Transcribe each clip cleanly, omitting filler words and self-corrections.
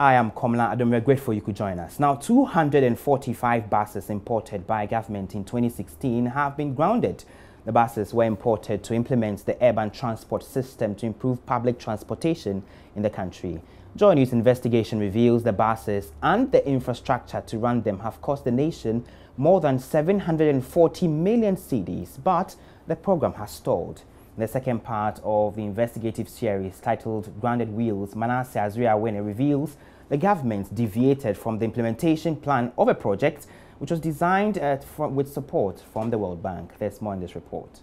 I am Komla Adam. We're grateful you could join us. Now, 245 buses imported by government in 2016 have been grounded. The buses were imported to implement the urban transport system to improve public transportation in the country. JoyNews investigation reveals the buses and the infrastructure to run them have cost the nation more than 740 million cedis, but the program has stalled. In the second part of the investigative series titled Grounded Wheels, Manasseh Azriawene reveals the government deviated from the implementation plan of a project which was designed with support from the World Bank. There's more in this report.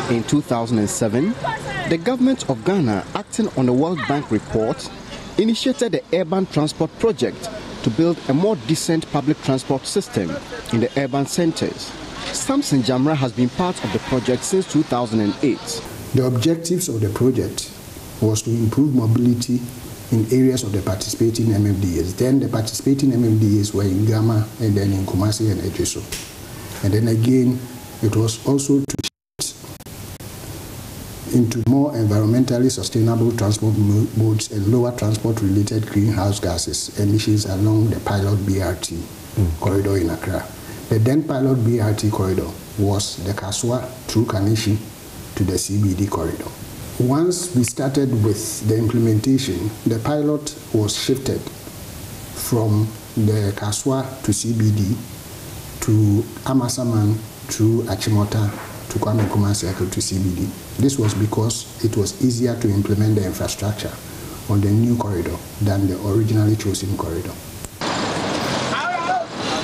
In 2007, the government of Ghana, acting on the World Bank report, initiated the urban transport project to build a more decent public transport system in the urban centers. Samson Jamra has been part of the project since 2008. The objectives of the project was to improve mobility in areas of the participating MFDAs. Then the participating MFDAs were in Gama and then in Kumasi and Ejiso. And then again, it was also to shift into more environmentally sustainable transport modes and lower transport-related greenhouse gases emissions along the pilot BRT corridor in Accra. The then pilot BRT corridor was the Kaswa through Kanishi to the CBD corridor. Once we started with the implementation, the pilot was shifted from the Kaswa to CBD to Amasaman through Achimota to Kwame Nkrumah Circle to CBD. This was because it was easier to implement the infrastructure on the new corridor than the originally chosen corridor.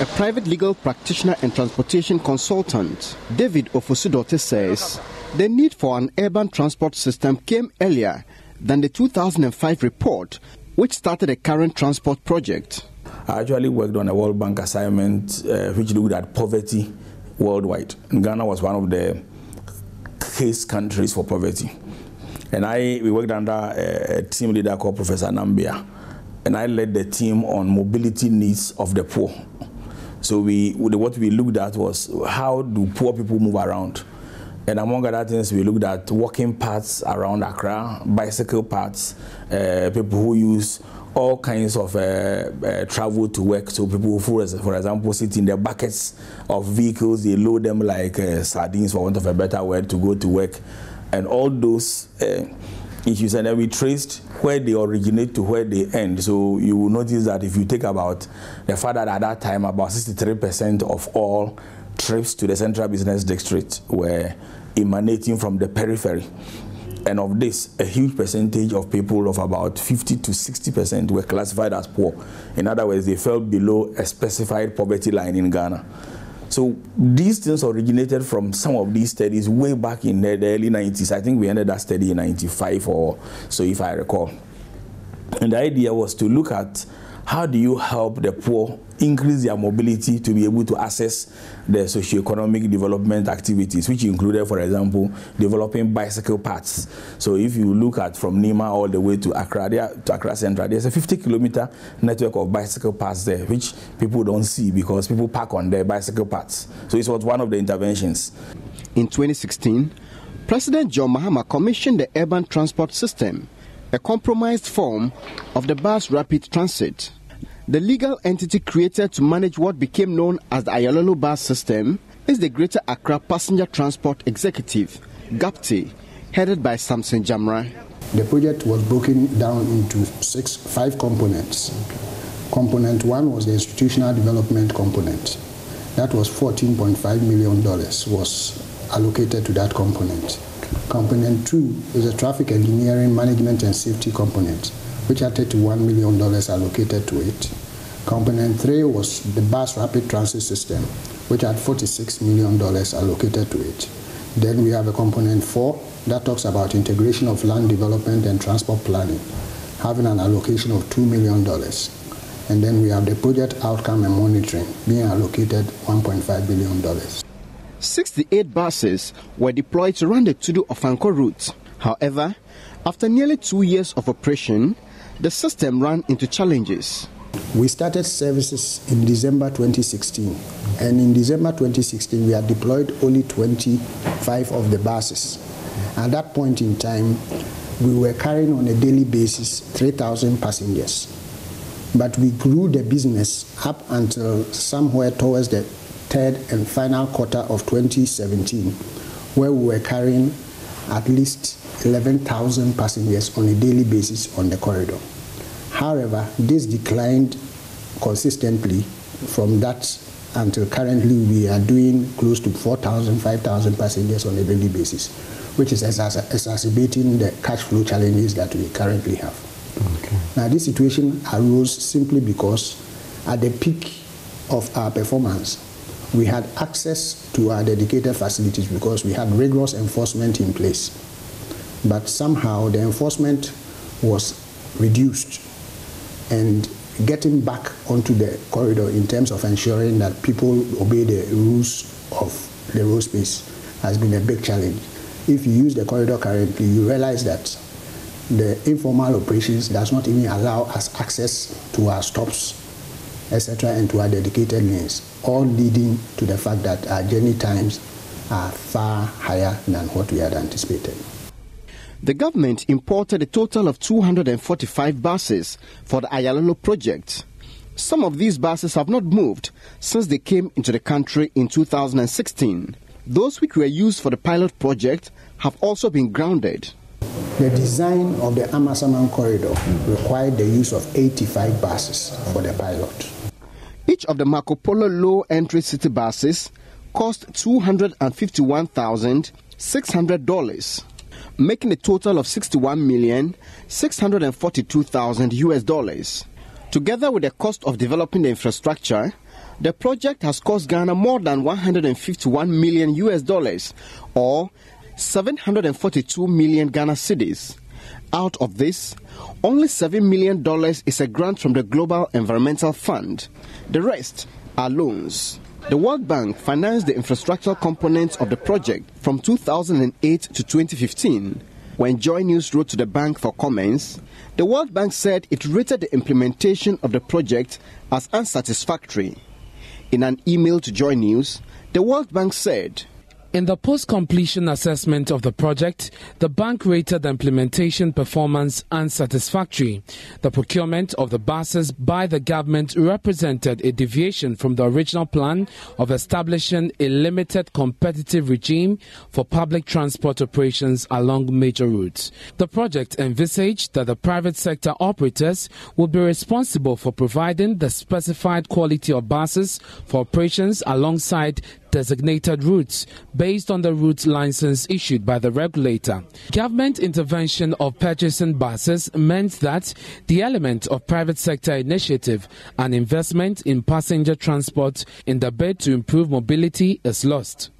A private legal practitioner and transportation consultant, David Ofosudote, says the need for an urban transport system came earlier than the 2005 report, which started a current transport project. I actually worked on a World Bank assignment which looked at poverty worldwide. And Ghana was one of the case countries for poverty. And we worked under a team leader called Professor Nambia. And I led the team on mobility needs of the poor. So what we looked at was how do poor people move around? And among other things, we looked at walking paths around Accra, bicycle paths, people who use all kinds of travel to work. So people who, for example, sit in the buckets of vehicles, they load them like sardines, for want of a better word, to go to work. And all those issues, and then we traced where they originate to where they end. So you will notice that if you take about the fact that at that time about 63% of all trips to the Central Business District were emanating from the periphery. And of this, a huge percentage of people of about 50 to 60% were classified as poor. In other words, they fell below a specified poverty line in Ghana. So these things originated from some of these studies way back in the early 90s. I think we ended that study in 95 or so, if I recall. And the idea was to look at how do you help the poor increase their mobility to be able to access the socioeconomic development activities, which included, for example, developing bicycle paths. So if you look at from Nima all the way to Accra, to Accra Central, there's a 50-kilometer network of bicycle paths there, which people don't see because people park on their bicycle paths. So it was one of the interventions. In 2016, President John Mahama commissioned the urban transport system, a compromised form of the bus rapid transit. The legal entity created to manage what became known as the Ayalolo bus system is the Greater Accra Passenger Transport Executive, GAPTE, headed by Samson Jamra. The project was broken down into 5 components. Component 1 was the institutional development component. That was $14.5 million was allocated to that component. Component 2 is the traffic engineering, management and safety component, which had $31 million allocated to it. Component 3 was the bus rapid transit system, which had $46 million allocated to it. Then we have a component 4 that talks about integration of land development and transport planning, having an allocation of $2 million. And then we have the project outcome and monitoring being allocated $1.5 billion. 68 buses were deployed to run the Tudu-Ofanko route. However, after nearly 2 years of operation, the system ran into challenges. We started services in December 2016, and in December 2016 we had deployed only 25 of the buses. At that point in time, we were carrying on a daily basis 3,000 passengers. But we grew the business up until somewhere towards the third and final quarter of 2017, where we were carrying at least 11,000 passengers on a daily basis on the corridor. However, this declined consistently from that until currently we are doing close to 4,000, 5,000 passengers on a daily basis, which is exacerbating the cash flow challenges that we currently have. Okay. Now, this situation arose simply because at the peak of our performance, we had access to our dedicated facilities because we had rigorous enforcement in place. But somehow the enforcement was reduced, and getting back onto the corridor in terms of ensuring that people obey the rules of the road space has been a big challenge. If you use the corridor currently, you realize that the informal operations does not even allow us access to our stops, etc., and to our dedicated lanes, all leading to the fact that our journey times are far higher than what we had anticipated. The government imported a total of 245 buses for the Ayalolo project. Some of these buses have not moved since they came into the country in 2016. Those which were used for the pilot project have also been grounded. The design of the Amasaman corridor required the use of 85 buses for the pilot. Each of the Marco Polo low-entry city buses cost $251,600. Making a total of $61,642,000 US. Together with the cost of developing the infrastructure, the project has cost Ghana more than $151 million US, or 742 million Ghana cedis. Out of this, only $7 million is a grant from the Global Environmental Fund. The rest are loans. The World Bank financed the infrastructural components of the project from 2008 to 2015. When JoyNews wrote to the bank for comments, the World Bank said it rated the implementation of the project as unsatisfactory. In an email to JoyNews, the World Bank said, in the post-completion assessment of the project, the bank rated the implementation performance unsatisfactory. The procurement of the buses by the government represented a deviation from the original plan of establishing a limited competitive regime for public transport operations along major routes. The project envisaged that the private sector operators would be responsible for providing the specified quality of buses for operations alongside designated routes based on the route license issued by the regulator. Government intervention of purchasing buses meant that the element of private sector initiative and investment in passenger transport in the bid to improve mobility is lost.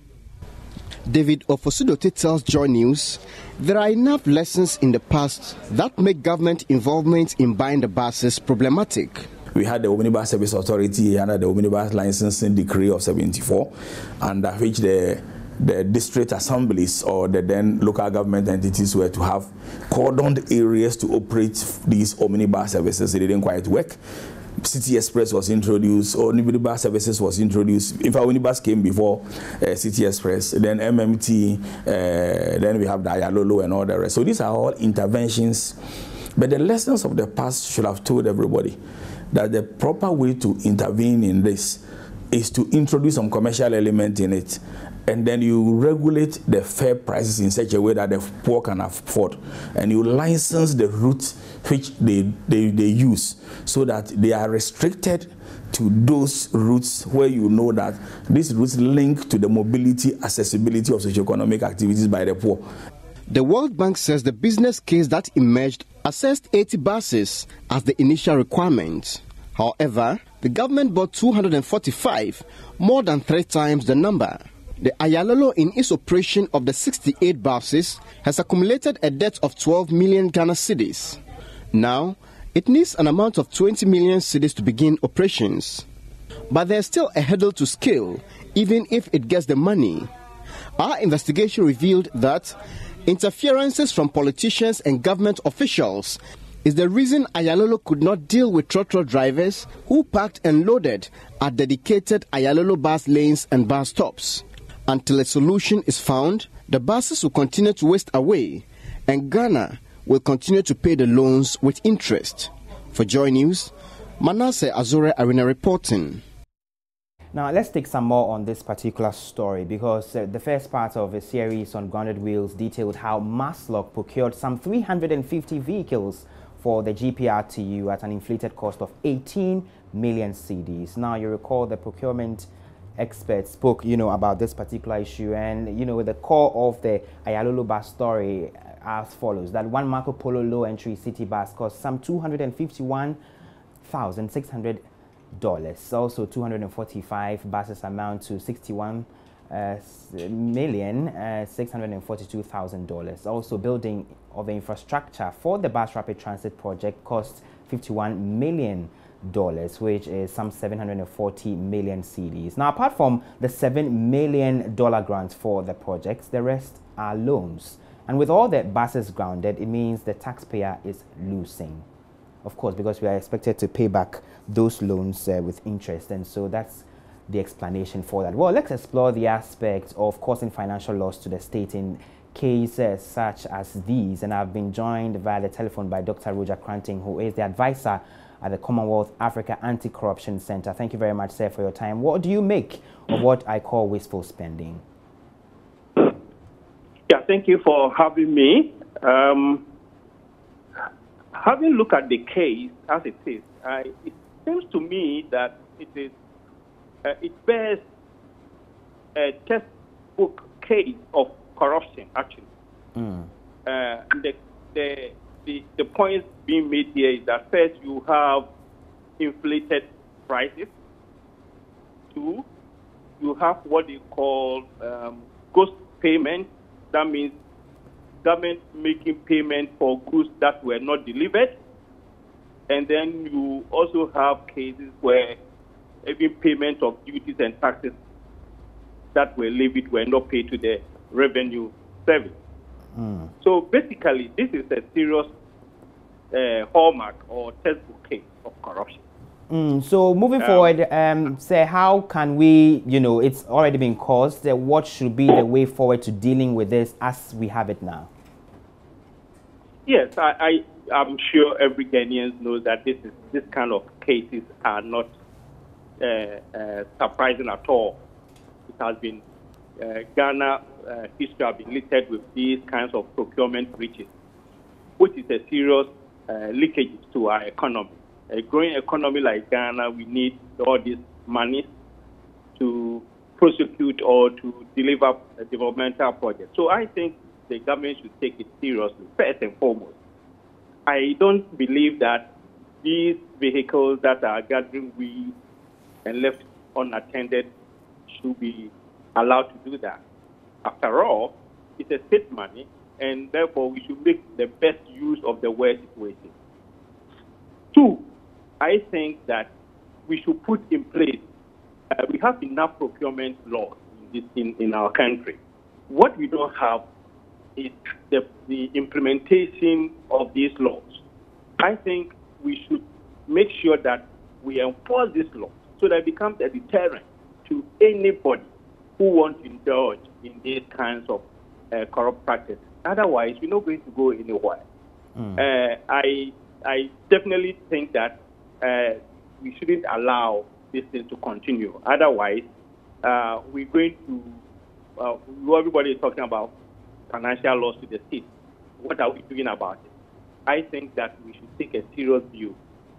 David Ofosudote tells JoyNews there are enough lessons in the past that make government involvement in buying the buses problematic. We had the Omnibus Service Authority under the Omnibus Licensing Decree of 74, under which the district assemblies or the then local government entities were to have cordoned areas to operate these omnibus services. It didn't quite work. City Express was introduced, or omnibus services was introduced. In fact, omnibus came before City Express, then MMT, then we have the Ayalolo and all the rest. So these are all interventions. But the lessons of the past should have told everybody that the proper way to intervene in this is to introduce some commercial element in it, and then you regulate the fare prices in such a way that the poor can afford, and you license the routes which they use so that they are restricted to those routes where you know that these routes link to the mobility, accessibility of socioeconomic activities by the poor. The World Bank says the business case that emerged assessed 80 buses as the initial requirement. However, the government bought 245, more than 3 times the number. The Ayalolo, in its operation of the 68 buses, has accumulated a debt of 12 million Ghana cedis. Now, it needs an amount of 20 million cedis to begin operations. But there's still a hurdle to scale, even if it gets the money. Our investigation revealed that interferences from politicians and government officials is the reason Ayalolo could not deal with trotro drivers who parked and loaded at dedicated Ayalolo bus lanes and bus stops. Until a solution is found, the buses will continue to waste away, and Ghana will continue to pay the loans with interest. For Joy News, Manasseh Azure Arena reporting. Now, let's take some more on this particular story, because the first part of a series on Grounded Wheels detailed how Maslock procured some 350 vehicles for the GPRTU at an inflated cost of 18 million cedis. Now, you recall the procurement experts spoke, about this particular issue, and, the core of the Ayalolo bus story as follows: that one Marco Polo low-entry city bus cost some $251,600. Also, 245 buses amount to $61,642,000. Also, building of the infrastructure for the bus rapid transit project costs $51 million, which is some 740 million cedis. Now, apart from the $7 million grant for the projects, the rest are loans. And with all the buses grounded, it means the taxpayer is losing, of course, because we are expected to pay back those loans with interest. And so that's the explanation for that. Well, let's explore the aspect of causing financial loss to the state in cases such as these. And I've been joined via the telephone by Dr. Roger Cranting, who is the advisor at the Commonwealth Africa Anti-Corruption Center. Thank you very much, sir, for your time. What do you make of what I call wasteful spending? Yeah, thank you for having me. Having looked at the case as it is, it seems to me that it bears a textbook case of corruption, actually. The point being made here is that first you have inflated prices. Two, you have what they call ghost payment. That means government making payment for goods that were not delivered. And then you also have cases where even payment of duties and taxes that were levied were not paid to the revenue service. So basically, this is a serious hallmark or textbook case of corruption. So moving forward, say, how can we, it's already been caused, what should be the way forward to dealing with this as we have it now? Yes, I'm sure every Ghanaian knows that this kind of cases are not surprising at all. It has been Ghana history has been littered with these kinds of procurement breaches, which is a serious leakage to our economy. A growing economy like Ghana, we need all this money to prosecute or to deliver a developmental project. So I think the government should take it seriously, first and foremost. I don't believe that these vehicles that are gathering weeds and left unattended should be allowed to do that. After all, it's a state money, and therefore we should make the best use of the worst situation. Two, I think that we should put in place, we have enough procurement laws in our country. What we don't have is the implementation of these laws. I think we should make sure that we enforce these laws so that it becomes a deterrent to anybody who wants to indulge in these kinds of corrupt practices. Otherwise, we're not going to go anywhere. I definitely think that we shouldn't allow this thing to continue. Otherwise, we're going to, everybody is talking about financial loss to the state. What are we doing about it? I think that we should take a serious view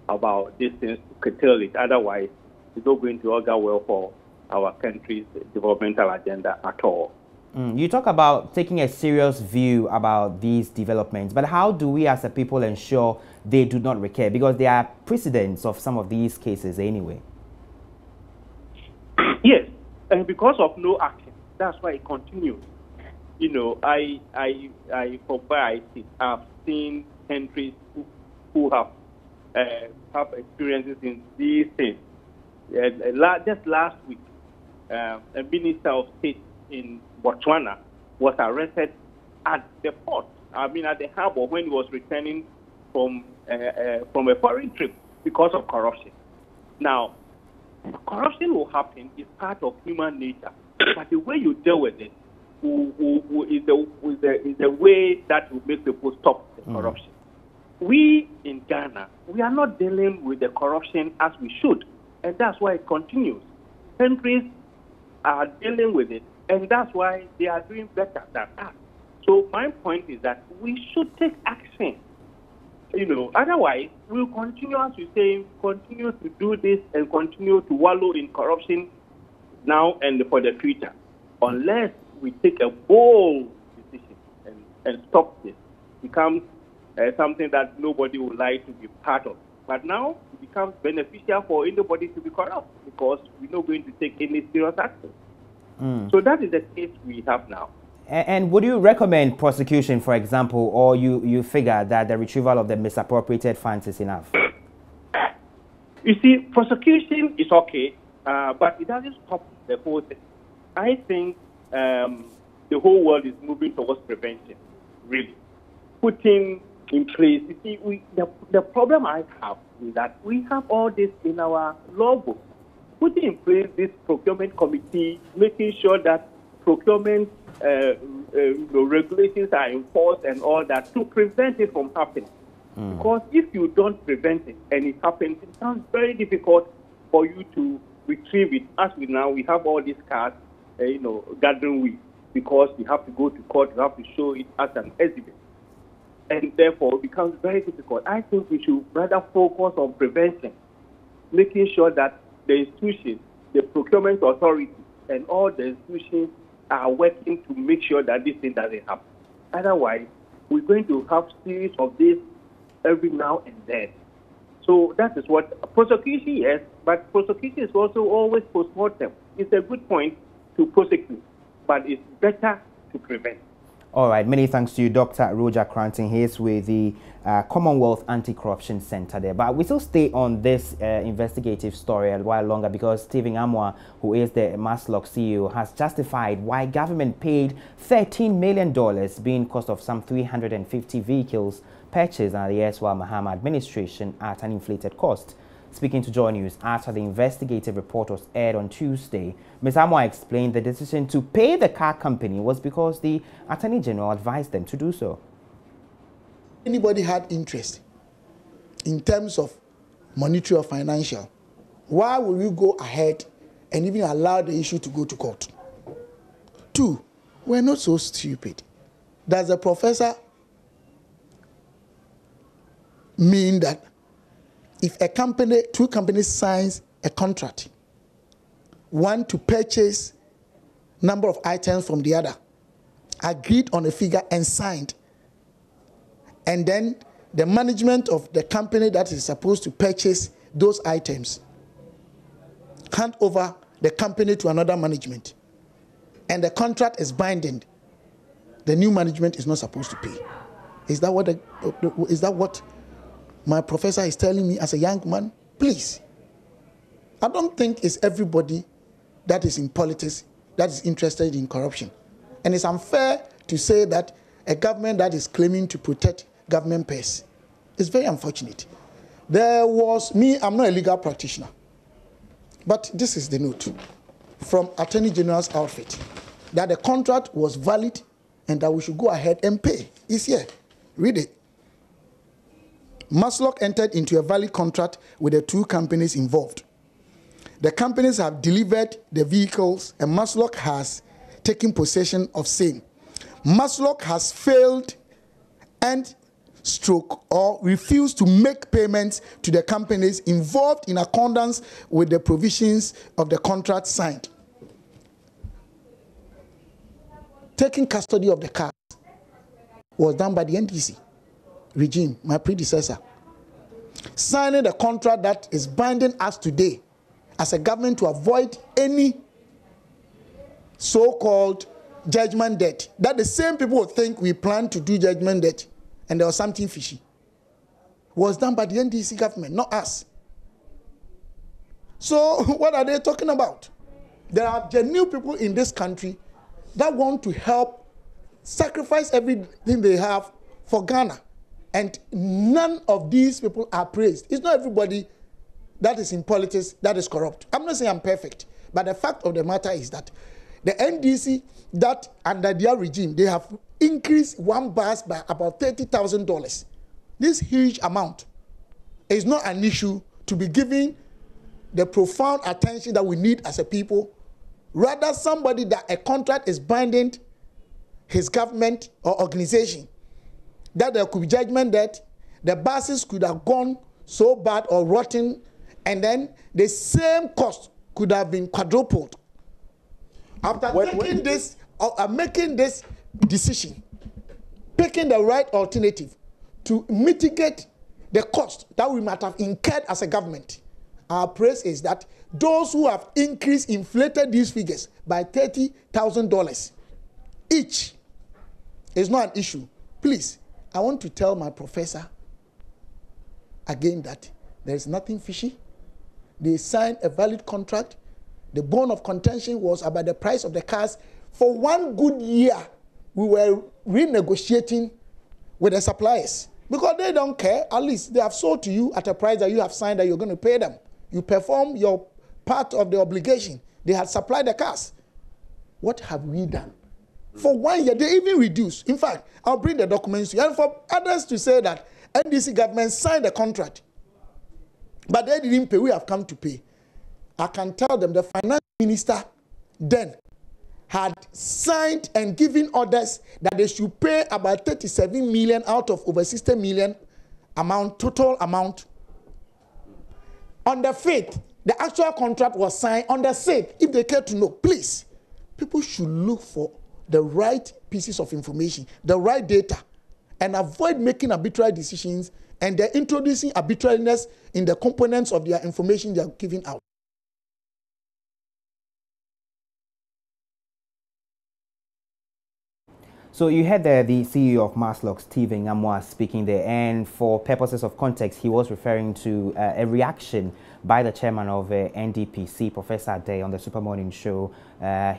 about these things to curtail it. Otherwise, it's not going to augur well for our country's developmental agenda at all. You talk about taking a serious view about these developments, but how do we as a people ensure they do not recur? Because there are precedents of some of these cases anyway. Yes, and because of no action, that's why it continues. I from where I sit, I've seen countries who have experiences in these things. Just last week, a minister of state in Botswana was arrested at the port, at the harbor, when he was returning from a foreign trip because of corruption. Now, corruption will happen, it's part of human nature, but the way you deal with it is the way that will make people stop the corruption. We in Ghana, we are not dealing with the corruption as we should, and that's why it continues. Countries are dealing with it, and that's why they are doing better than us. So my point is that we should take action. Otherwise we'll continue, as you say, continue to do this and continue to wallow in corruption now and for the future, unless we take a bold decision and stop this. It becomes something that nobody would like to be part of. But now it becomes beneficial for anybody to be corrupt because we're not going to take any serious action. So that is the case we have now. And would you recommend prosecution, for example, or you figure that the retrieval of the misappropriated funds is enough? You see, prosecution is okay, but it doesn't stop the whole thing. I think the whole world is moving towards prevention, really. Putting in place, you see, the problem I have is that we have all this in our law book. Putting in place this procurement committee, making sure that procurement regulations are enforced and all that to prevent it from happening. Because if you don't prevent it and it happens, it becomes very difficult for you to retrieve it. As we have all these cards, gathering with, because you have to go to court, you have to show it as an exhibit. And therefore, it becomes very difficult. I think we should rather focus on prevention, making sure that the institutions, the procurement authority, and all the institutions are working to make sure that this thing doesn't happen. Otherwise, we're going to have series of this every now and then. So that is what prosecution, yes, but prosecution is also always post-mortem. It's a good point to prosecute, but it's better to prevent. All right, many thanks to you, Dr. Roger Cranton. He's with the Commonwealth Anti-Corruption Center there. But we still stay on this investigative story a while longer because Stephen Amwa, who is the Maslock CEO, has justified why government paid $13 million, being cost of some 350 vehicles purchased under the erstwhile Mahama administration at an inflated cost. Speaking to JoyNews after the investigative report was aired on Tuesday, Ms. Amwa explained the decision to pay the car company was because the Attorney General advised them to do so. Anybody had interest in terms of monetary or financial, why will you go ahead and even allow the issue to go to court? Two, we're not so stupid. Does a professor mean that if a company, two companies signs a contract, one to purchase number of items from the other, agreed on a figure and signed, and then the management of the company that is supposed to purchase those items hand over the company to another management, and the contract is binding, the new management is not supposed to pay? Is that what my professor is telling me as a young man? Please. I don't think it's everybody that is in politics that is interested in corruption. And it's unfair to say that a government that is claiming to protect government purse is very unfortunate. There was I'm not a legal practitioner, but this is the note from Attorney General's outfit that the contract was valid and that we should go ahead and pay. It's here. Read it. Maslock entered into a valid contract with the two companies involved. The companies have delivered the vehicles and Maslock has taken possession of same. Maslock has failed and or refused to make payments to the companies involved in accordance with the provisions of the contract signed. Taking custody of the cars was done by the NDC regime, my predecessor. Signing the contract that is binding us today as a government to avoid any so-called judgment debt, that the same people would think we plan to do judgment debt and there was something fishy, was done by the NDC government, not us. So what are they talking about? There are genuine people in this country that want to help sacrifice everything they have for Ghana. And none of these people are praised. It's not everybody that is in politics that is corrupt. I'm not saying I'm perfect, but the fact of the matter is that The NDC, that under their regime, they have increased one bus by about $30,000. This huge amount is not an issue to be giving the profound attention that we need as a people. Rather, somebody that a contract is binding his government or organization, that there could be judgment that the buses could have gone so bad or rotten, and then the same cost could have been quadrupled. After making this decision, picking the right alternative to mitigate the cost that we might have incurred as a government, our praise is that those who have inflated these figures by $30,000 each is not an issue. Please, I want to tell my professor again that there is nothing fishy. They signed a valid contract. The bone of contention was about the price of the cars. For one good year, we were renegotiating with the suppliers because they don't care. At least they have sold to you at a price that you have signed that you're going to pay them. You perform your part of the obligation. They had supplied the cars. What have we done? For 1 year, they even reduced. In fact, I'll bring the documents to you. And for others to say that NDC government signed the contract, but they didn't pay, we have come to pay. I can tell them the finance minister then had signed and given orders that they should pay about 37 million out of over 60 million amount, total amount. On the faith, the actual contract was signed on the faith. If they care to know, please, people should look for the right pieces of information, the right data, and avoid making arbitrary decisions, and they're introducing arbitrariness in the components of their information they are giving out. So you heard the CEO of Maslock, Stephen Amwa, speaking there, and for purposes of context, he was referring to a reaction by the chairman of NDPC, Professor Day, on the Super Morning Show.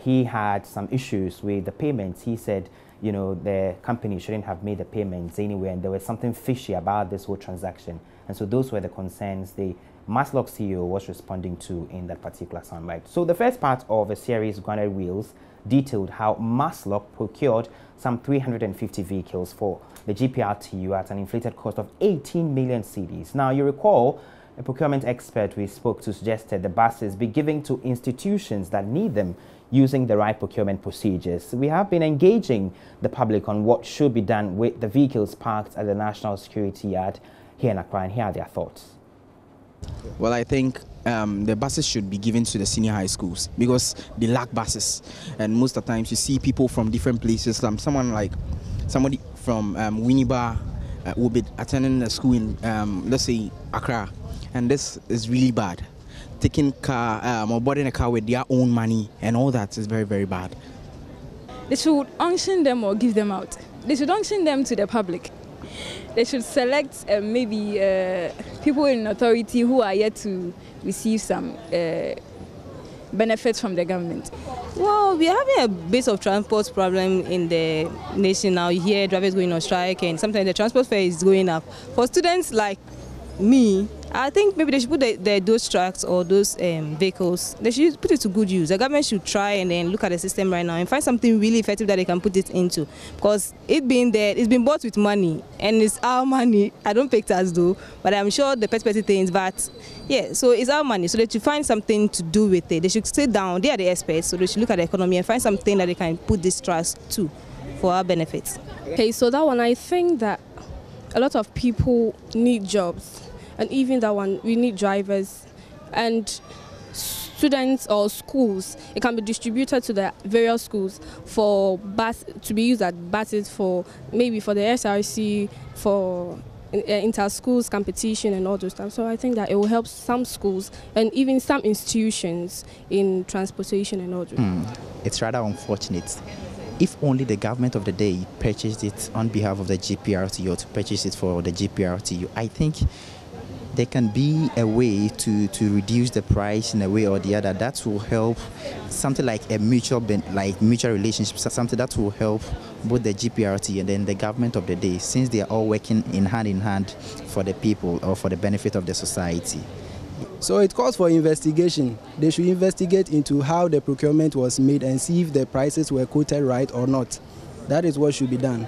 He had some issues with the payments. He said, you know, the company shouldn't have made the payments anyway, and there was something fishy about this whole transaction. And so those were the concerns the Maslock CEO was responding to in that particular soundbite. So the first part of a series, Grounded Wheels, detailed how Maslock procured some 350 vehicles for the GPRTU at an inflated cost of 18 million cedis. Now, you recall, a procurement expert we spoke to suggested the buses be given to institutions that need them using the right procurement procedures. We have been engaging the public on what should be done with the vehicles parked at the National Security Yard here in Accra, and here are their thoughts. Well, I think the buses should be given to the senior high schools because they lack buses, and most of the times you see people from different places. Somebody from Winneba will be attending a school in, let's say, Accra, and this is really bad. Taking car or boarding a car with their own money and all that is very, very bad. They should auction them or give them out. They should auction them to the public. They should select maybe people in authority who are yet to receive some benefits from the government. Well, we are having a bit of transport problem in the nation now. You hear drivers going on strike, and sometimes the transport fare is going up. For students like me, I think maybe they should put those trucks or those vehicles, they should put it to good use. The government should try and then look at the system right now and find something really effective that they can put it into. Because it being there, it's been bought with money, and it's our money. I don't pay tax though, but I'm sure the petty things, but yeah, so it's our money. So they should find something to do with it. They should sit down, they are the experts, so they should look at the economy and find something that they can put this trust to for our benefits. Okay, so that one, I think that a lot of people need jobs. And even that one, we need drivers and students or schools. It can be distributed to the various schools for bus to be used at buses for maybe for the SRC, for inter-schools competition and all those stuff. So I think that it will help some schools and even some institutions in transportation and all those. It's rather unfortunate. If only the government of the day purchased it on behalf of the GPRTU or to purchase it for the GPRTU, I think there can be a way to reduce the price in a way or the other that will help, something like a mutual relationship, something that will help both the GPRT and then the government of the day, since they are all working in hand for the people or for the benefit of the society. So it calls for investigation. They should investigate into how the procurement was made and see if the prices were quoted right or not. That is what should be done.